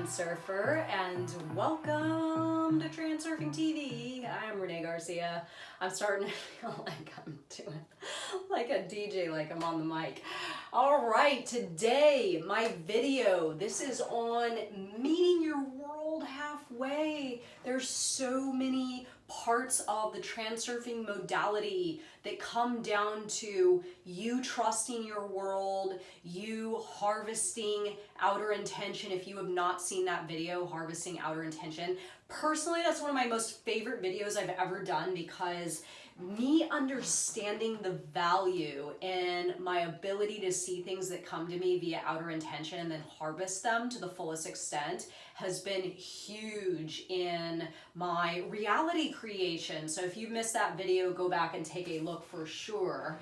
Transurfer, and welcome to TransurfingTV. I'm Renee Garcia. I'm starting to feel like I'm doing like a DJ, like I'm on the mic. All right, today my video, this is on meeting your world halfway. There's so many parts of the transurfing modality that come down to you trusting your world, you harvesting outer intention. If you have not seen that video, Harvesting Outer Intention, personally, that's one of my most favorite videos I've ever done, because me understanding the value in my ability to see things that come to me via outer intention and then harvest them to the fullest extent has been huge in my reality creation. So if you missed that video, go back and take a look for sure.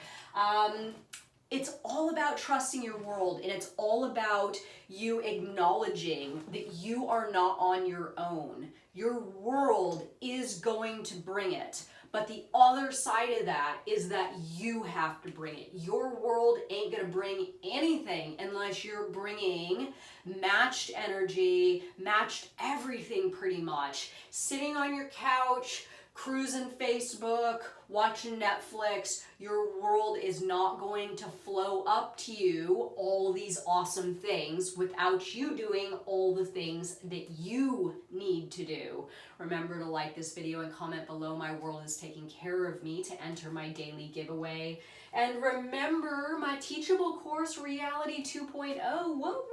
It's all about trusting your world, and it's all about you acknowledging that you are not on your own. Your world is going to bring it. But the other side of that is that you have to bring it. Your world ain't gonna bring anything unless you're bringing matched energy, matched everything pretty much. Sitting on your couch, cruising Facebook, watching Netflix, your world is not going to flow up to you all these awesome things without you doing all the things that you need to do. Remember to like this video and comment below. My world is taking care of me to enter my daily giveaway. And remember my teachable course, Reality 2.0. What?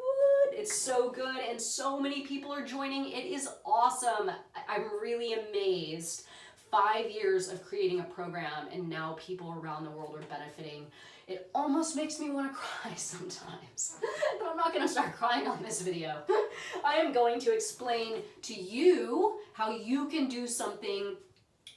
It's so good, and so many people are joining. It is awesome. I'm really amazed. 5 years of creating a program, and now people around the world are benefiting. It almost makes me want to cry sometimes, but I'm not going to start crying on this video. I am going to explain to you how you can do something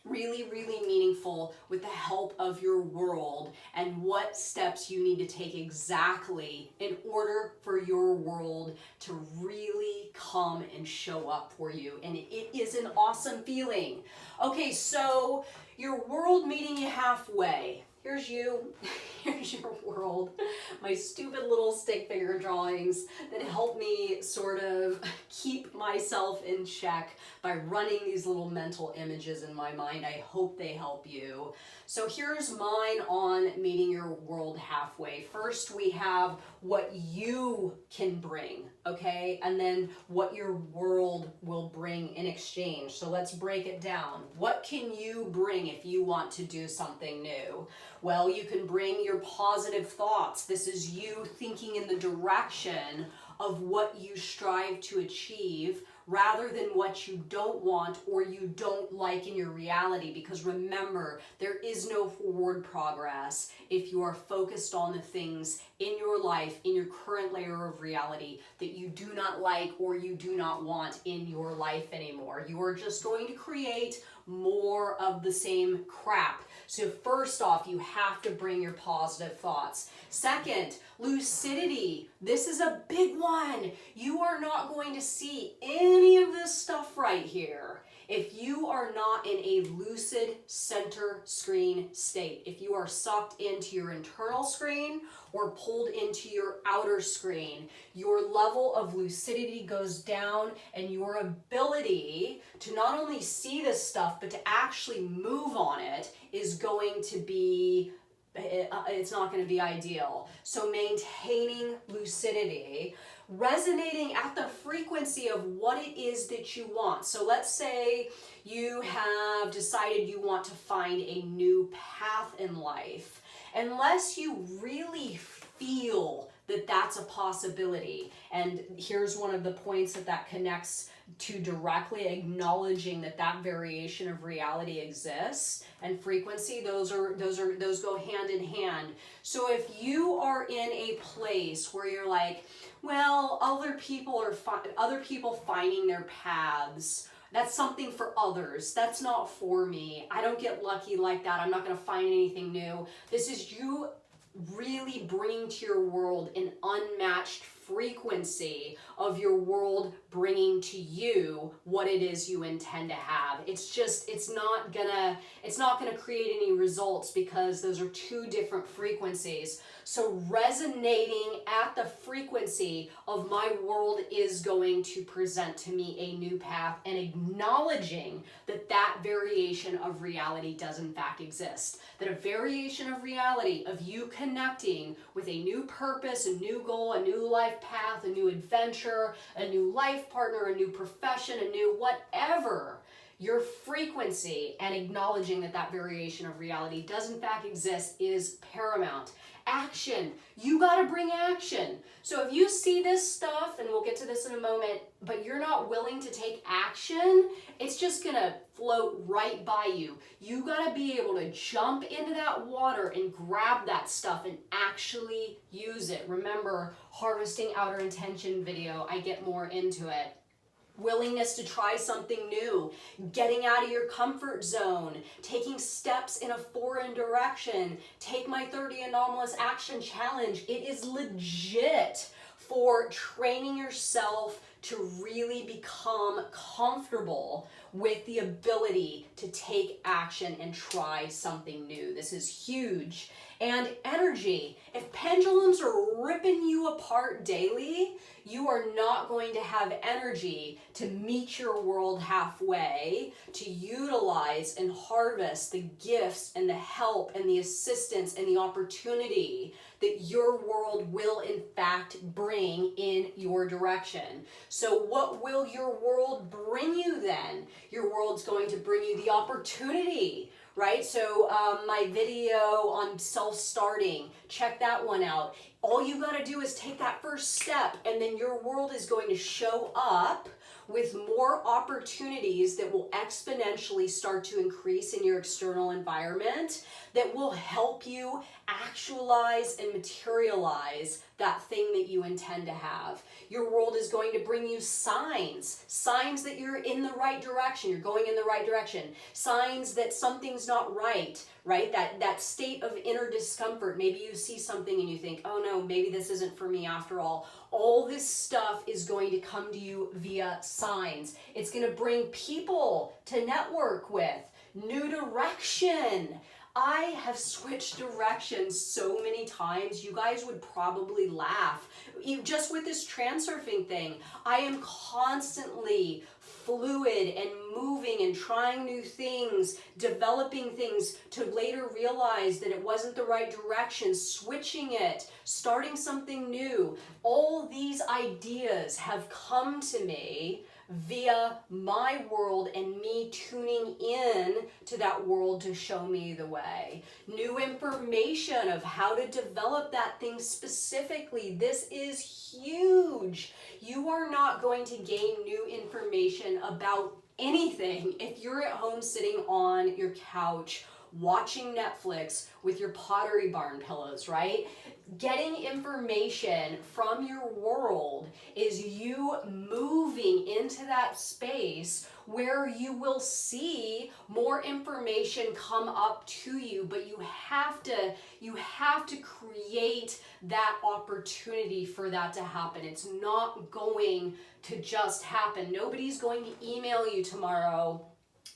really, really meaningful with the help of your world, and what steps you need to take exactly in order for your world to really come and show up for you. And it is an awesome feeling. Okay, so your world meeting you halfway. Here's you, here's your world. My stupid little stick figure drawings that help me sort of keep myself in check by running these little mental images in my mind. I hope they help you. So here's mine on meeting your world halfway. First, we have what you can bring, okay? And then what your world will bring in exchange. So let's break it down. What can you bring if you want to do something new? Well, you can bring your positive thoughts. This is you thinking in the direction of what you strive to achieve, rather than what you don't want or you don't like in your reality. Because remember, there is no forward progress if you are focused on the things in your life, in your current layer of reality, that you do not like or you do not want in your life anymore. You are just going to create more of the same crap. So first off, you have to bring your positive thoughts. Second, lucidity. This is a big one. You are not going to see any of this stuff right here if you are not in a lucid center screen state. If you are sucked into your internal screen or pulled into your outer screen, your level of lucidity goes down, and your ability to not only see this stuff, but to actually move on it is going to be, it's not going to be ideal. So maintaining lucidity, resonating at the frequency of what it is that you want. So let's say you have decided you want to find a new path in life. Unless you really feel that that's a possibility, and here's one of the points that connects to directly acknowledging that that variation of reality exists and frequency, those go hand in hand. So if you are in a place where you're like, well, other people finding their paths, that's something for others, that's not for me, I don't get lucky like that, I'm not going to find anything new. This is you really bringing to your world an unmatched frequency of your world bringing to you what it is you intend to have. It's not gonna create any results because those are two different frequencies. So resonating at the frequency of my world is going to present to me a new path, and acknowledging that that variation of reality does in fact exist. That a variation of reality of you connecting with a new purpose, a new goal, a new life path, a new adventure, a new life partner, a new profession, a new whatever, your frequency, and acknowledging that that variation of reality does in fact exist is paramount. Action. You got to bring action. So if you see this stuff, and we'll get to this in a moment, but you're not willing to take action, it's just going to float right by you. You got to be able to jump into that water and grab that stuff and actually use it. Remember, Harvesting Outer Intention video, I get more into it. Willingness to try something new, getting out of your comfort zone, taking steps in a foreign direction. Take my 30 Anomalous Action Challenge. It is legit for training yourself to really become comfortable with the ability to take action and try something new. This is huge. And energy. If pendulums are ripping you apart daily, you are not going to have energy to meet your world halfway, to utilize and harvest the gifts and the help and the assistance and the opportunity that your world will in fact bring in your direction. So what will your world bring you then? Your world's going to bring you the opportunity, right? So my video on self-starting, check that one out. All you got to do is take that first step, and then your world is going to show up with more opportunities that will exponentially start to increase in your external environment, that will help you actualize and materialize that thing that you intend to have. Your world is going to bring you signs that you're in the right direction, you're going in the right direction, signs that something's not right? That state of inner discomfort. Maybe you see something and you think, oh no, maybe this isn't for me after all. All this stuff is going to come to you via signs. It's going to bring people to network with, new direction. I have switched directions so many times, you guys would probably laugh. Just with this transurfing thing, I am constantly fluid and moving and trying new things, developing things to later realize that it wasn't the right direction, switching it, starting something new. All these ideas have come to me via my world and me tuning in to that world to show me the way. New information of how to develop that thing specifically. This is huge. You are not going to gain new information about anything if you're at home sitting on your couch watching Netflix with your Pottery Barn pillows, right? Getting information from your world is you moving into that space where you will see more information come up to you, but you have to create that opportunity for that to happen. It's not going to just happen. Nobody's going to email you tomorrow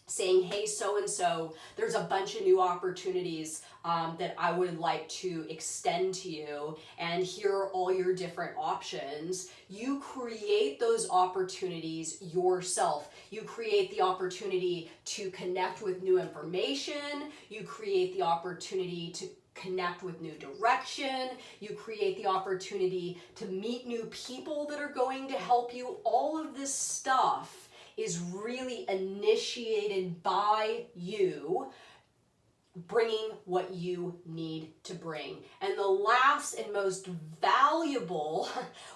saying, hey, so-and-so, there's a bunch of new opportunities that I would like to extend to you, and here are all your different options. You create those opportunities yourself. You create the opportunity to connect with new information. You create the opportunity to connect with new direction. You create the opportunity to meet new people that are going to help you. All of this stuff is really initiated by you bringing what you need to bring. And the last and most valuable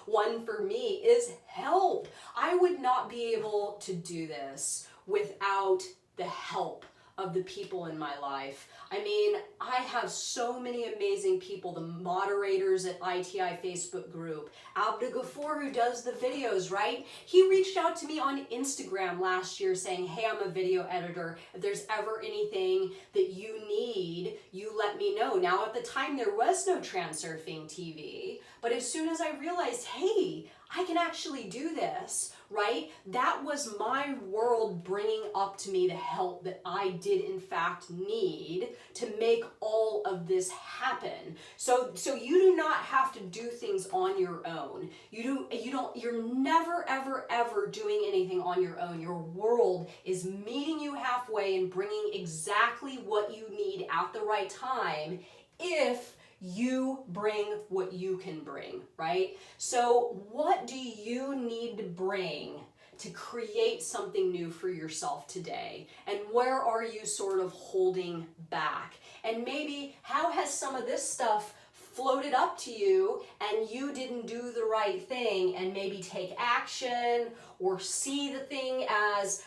one for me is help. I would not be able to do this without the help of the people in my life. I mean, I have so many amazing people, the moderators at ITI Facebook group, Abdu Ghafoor, who does the videos, right? He reached out to me on Instagram last year saying, hey, I'm a video editor. If there's ever anything that you need, you let me know. Now, at the time, there was no Transurfing TV, but as soon as I realized, hey, I can actually do this, right? That was my world bringing up to me the help that I did in fact need to make all of this happen. So you do not have to do things on your own. You're never, ever, ever doing anything on your own. Your world is meeting you halfway and bringing exactly what you need at the right time if you bring what you can bring, right? So what do you need to bring to create something new for yourself today? And where are you sort of holding back? And maybe how has some of this stuff floated up to you and you didn't do the right thing and maybe take action or see the thing as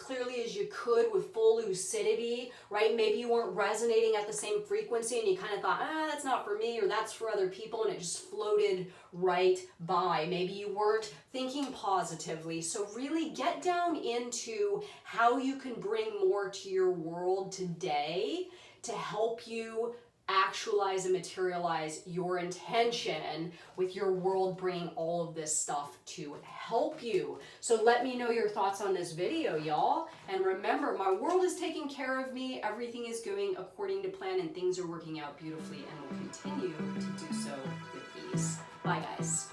clearly as you could with full lucidity, right? Maybe you weren't resonating at the same frequency and you kind of thought, that's not for me or that's for other people, and it just floated right by. Maybe you weren't thinking positively. So really get down into how you can bring more to your world today to help you actualize and materialize your intention with your world bringing all of this stuff to help you. So let me know your thoughts on this video, y'all. And remember, my world is taking care of me. Everything is going according to plan and things are working out beautifully and will continue to do so with ease. Bye, guys.